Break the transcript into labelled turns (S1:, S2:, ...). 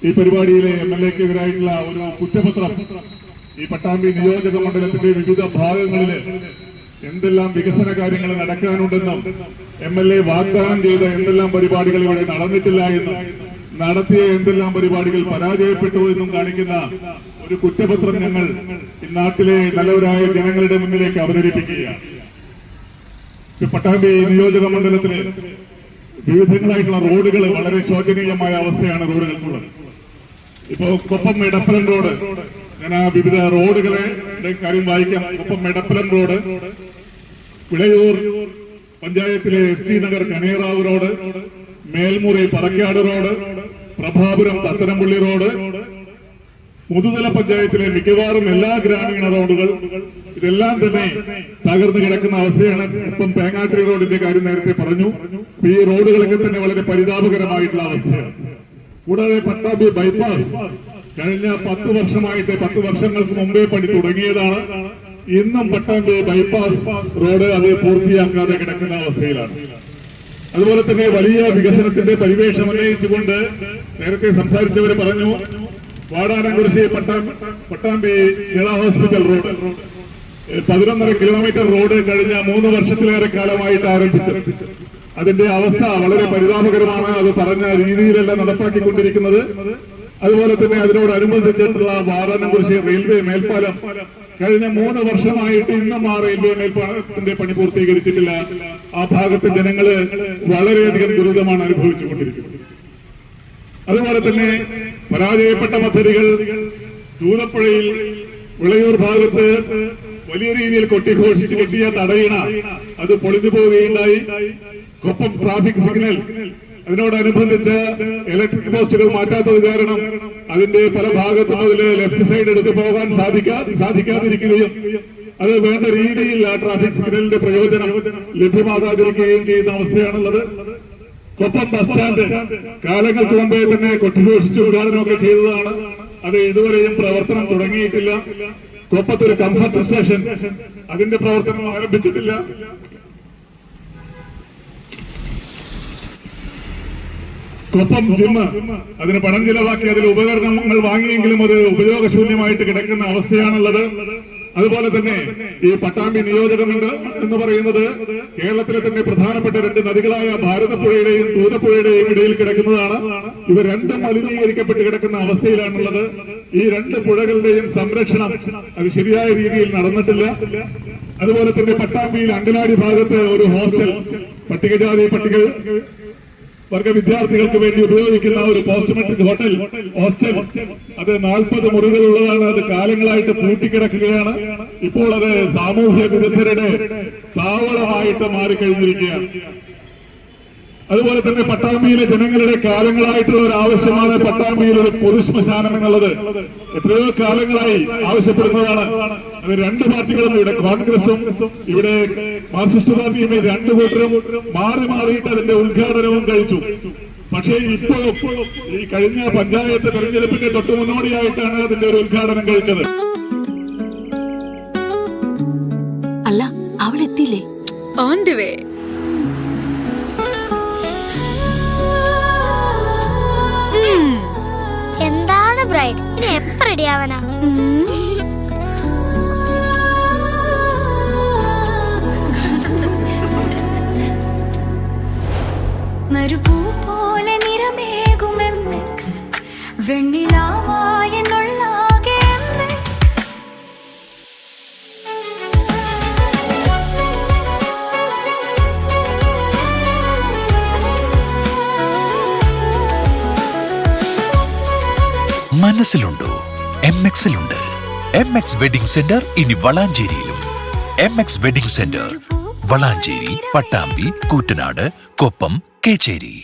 S1: ഈ പരിപാടിയിലെ MLA-ക്കെതിരായിട്ടുള്ള ഒരു കുറ്റപത്രം ഈ പട്ടാമ്പി നിയോജക മണ്ഡലത്തിന്റെ വിവിധ ഭാഗങ്ങളില് എന്തെല്ലാം വികസന കാര്യങ്ങൾ നടക്കാനുണ്ടെന്നും MLA വാഗ്ദാനം ചെയ്ത എന്തെല്ലാം പരിപാടികൾ ഇവിടെ നടന്നിട്ടില്ല എന്നും നടത്തിയ എന്തെല്ലാം പരിപാടികൾ പരാജയപ്പെട്ടു എന്നും കാണിക്കുന്ന ഒരു കുറ്റപത്രം ഞങ്ങൾ ഈ നാട്ടിലെ നല്ലവരായ ജനങ്ങളുടെ മുന്നിലേക്ക് അവതരിപ്പിക്കുകയാണ്. പട്ടാമ്പി നിയോജക മണ്ഡലത്തിലെ വിവിധങ്ങളായിട്ടുള്ള റോഡുകൾ വളരെ ശോചനീയമായ അവസ്ഥയാണ് റോഡുകൾക്കുള്ളത്. ഇപ്പോ കൊപ്പം എടപ്പലം റോഡ്, ഞാൻ ആ വിവിധ റോഡുകളുടെ കാര്യം വായിക്കാം. കൊപ്പം എടപ്പലം റോഡ്, വിളയൂർ പഞ്ചായത്തിലെ ST Nagar Kanerav road, Melmuri Parakkad road, Prabhapuram Thathanampally road, Muthuthala പഞ്ചായത്തിലെ മിക്കവാറും എല്ലാ ഗ്രാമീണ റോഡുകൾ ഇതെല്ലാം തന്നെ തകർന്നു കിടക്കുന്ന അവസ്ഥയാണ്. ഇപ്പം പേങ്ങാട്ടിരി റോഡിന്റെ കാര്യം നേരത്തെ പറഞ്ഞു. ഈ റോഡുകളൊക്കെ തന്നെ വളരെ പരിതാപകരമായിട്ടുള്ള അവസ്ഥയാണ്. കൂടാതെ പട്ടാമ്പി ബൈപ്പാസ് കഴിഞ്ഞ 10 വർഷമായിട്ട് 10 വർഷങ്ങൾക്ക് മുമ്പേ പണി തുടങ്ങിയതാണ്. ഇന്നും പട്ടാമ്പി ബൈപ്പാസ് റോഡ് അത് പൂർത്തിയാക്കാതെ കിടക്കുന്ന അവസ്ഥയിലാണ്. അതുപോലെ തന്നെ വലിയ വികസനത്തിന്റെ പരിവേഷം ഉന്നയിച്ചുകൊണ്ട് നേരത്തെ സംസാരിച്ചവര് പറഞ്ഞു, വാടാനംകുറിശി പട്ടാമ്പി ജില്ലാ ഹോസ്പിറ്റൽ റോഡ് 11.5 കിലോമീറ്റർ റോഡ് കഴിഞ്ഞ 3 വർഷത്തിലേറെ കാലമായിട്ട് ആരംഭിച്ചു. അതിന്റെ അവസ്ഥ വളരെ പരിതാപകരമാണ്. അത് പറഞ്ഞ രീതിയിലല്ല നടപ്പാക്കിക്കൊണ്ടിരിക്കുന്നത്. അതുപോലെ തന്നെ അതിനോടനുബന്ധിച്ചിട്ടുള്ള വാടാനംകുറിശി റെയിൽവേ മേൽപ്പാലം കഴിഞ്ഞ 3 വർഷമായിട്ട് ഇന്നും ആ റെയിൽവേ മേൽപ്പാലത്തിന്റെ പണി പൂർത്തീകരിച്ചിട്ടില്ല. ആ ഭാഗത്തെ ജനങ്ങള് വളരെയധികം ദുരിതമാണ് അനുഭവിച്ചുകൊണ്ടിരിക്കുന്നത്. അതുപോലെ തന്നെ പരാജയപ്പെട്ട പദ്ധതികൾ ചൂലപ്പുഴയിൽ വിളയൂർ ഭാഗത്ത് വലിയ രീതിയിൽ കൊട്ടിഘോഷിച്ച് കെട്ടിയ തടയിണ അത് പൊളിഞ്ഞു പോവുകയുണ്ടായി. കൊപ്പം ട്രാഫിക് സിഗ്നൽ അതിനോടനുബന്ധിച്ച് ഇലക്ട്രിക് പോസ്റ്റുകൾ മാറ്റാത്തത് കാരണം അതിന്റെ പല ഭാഗത്തും അതില് ലെഫ്റ്റ് സൈഡ് എടുത്തു പോകാൻ സാധിക്കാതിരിക്കുകയും അത് വേണ്ട രീതിയിൽ ആ ട്രാഫിക് സിഗ്നലിന്റെ പ്രയോജനം ലഭ്യമാകാതിരിക്കുകയും ചെയ്യുന്ന അവസ്ഥയാണുള്ളത്. കൊപ്പം ബസ് സ്റ്റാൻഡ് കാലങ്ങൾക്ക് മുമ്പേ തന്നെ കൊട്ടിഘോഷിച്ച് ഉദ്ഘാടനമൊക്കെ ചെയ്തതാണ്. അത് ഇതുവരെയും പ്രവർത്തനം തുടങ്ങിയിട്ടില്ല. കൊപ്പത്തൊരു കംഫർട്ട് സ്റ്റേഷൻ അതിന്റെ പ്രവർത്തനം ആരംഭിച്ചിട്ടില്ല. കൊപ്പം ജിം അതിന് പണം ചിലവാക്കി അതിൽ ഉപകരണങ്ങൾ വാങ്ങിയെങ്കിലും അത് ഉപയോഗശൂന്യമായിട്ട് കിടക്കുന്ന അവസ്ഥയാണുള്ളത്. അതുപോലെ തന്നെ ഈ പട്ടാമ്പി നിയോജകമണ്ഡലം എന്ന് പറയുന്നത് കേരളത്തിലെ തന്നെ പ്രധാനപ്പെട്ട 2 നദികളായ ഭാരതപ്പുഴയുടെയും തൂതപ്പുഴയുടെയും ഇടയിൽ കിടക്കുന്നതാണ്. ഇവ രണ്ടും മലിനീകരിക്കപ്പെട്ട് കിടക്കുന്ന അവസ്ഥയിലാണുള്ളത്. ഈ 2 പുഴകളുടെയും സംരക്ഷണം അത് ശരിയായ രീതിയിൽ നടന്നിട്ടില്ല. അതുപോലെ തന്നെ പട്ടാമ്പിയിൽ അങ്കലാടി ഭാഗത്ത് ഒരു ഹോസ്റ്റൽ, പട്ടികജാതി പട്ടിക വർഗ വിദ്യാർത്ഥികൾക്ക് വേണ്ടി ഉപയോഗിക്കുന്ന ഒരു പോസ്റ്റ് മെട്രിക് ഹോസ്റ്റൽ അത് 40 മുറികളുള്ളതാണ്. അത് കാലങ്ങളായിട്ട് പൂട്ടിക്കിടക്കുകയാണ്. ഇപ്പോൾ അത് സാമൂഹ്യ വിരുദ്ധരുടെ താവളമായിട്ട് മാറിക്കഴിഞ്ഞിരിക്കുകയാണ്. അതുപോലെ തന്നെ പട്ടാമ്പിയിലെ ജനങ്ങളുടെ കാലങ്ങളായിട്ടുള്ള ഒരു ആവശ്യമാണ് പട്ടാമ്പിയിൽ ഒരു പൊതുശ്മശാനം എന്നുള്ളത്. എത്രയോ കാലങ്ങളായി ആവശ്യപ്പെടുന്നതാണ്. അത് 2 പാർട്ടികളും, ഇവിടെ കോൺഗ്രസും ഇവിടെ മാർക്സിസ്റ്റ് പാർട്ടിയും, 2 കൂട്ടരും മാറിയിട്ട് അതിന്റെ ഉദ്ഘാടനവും കഴിച്ചു. പക്ഷേ ഇപ്പോഴും ഈ കഴിഞ്ഞ പഞ്ചായത്ത് തെരഞ്ഞെടുപ്പിന്റെ തൊട്ടു മുന്നോടിയായിട്ടാണ് അതിന്റെ ഒരു ഉദ്ഘാടനം കഴിച്ചത്.
S2: അല്ല, അവളെത്തിയില്ലേ?
S3: On the way.
S4: എന്താണ് ബ്രൈഡ്, ഇനി എപ്പോ റെഡി ആവാനാ?
S5: മരുപൂ പോലെ നിറമേകും MX വെണ്ണിലാവായ നുള്ളാകെ MX.
S6: മനസ്സിലുണ്ടോ? MX-ലുണ്ട്. MX വെഡിംഗ് സെന്റർ ഇനി വളാഞ്ചേരിയിലും. MX wedding centre Valanchery, Pattambi, Koottanad, Koppam, Kecheri.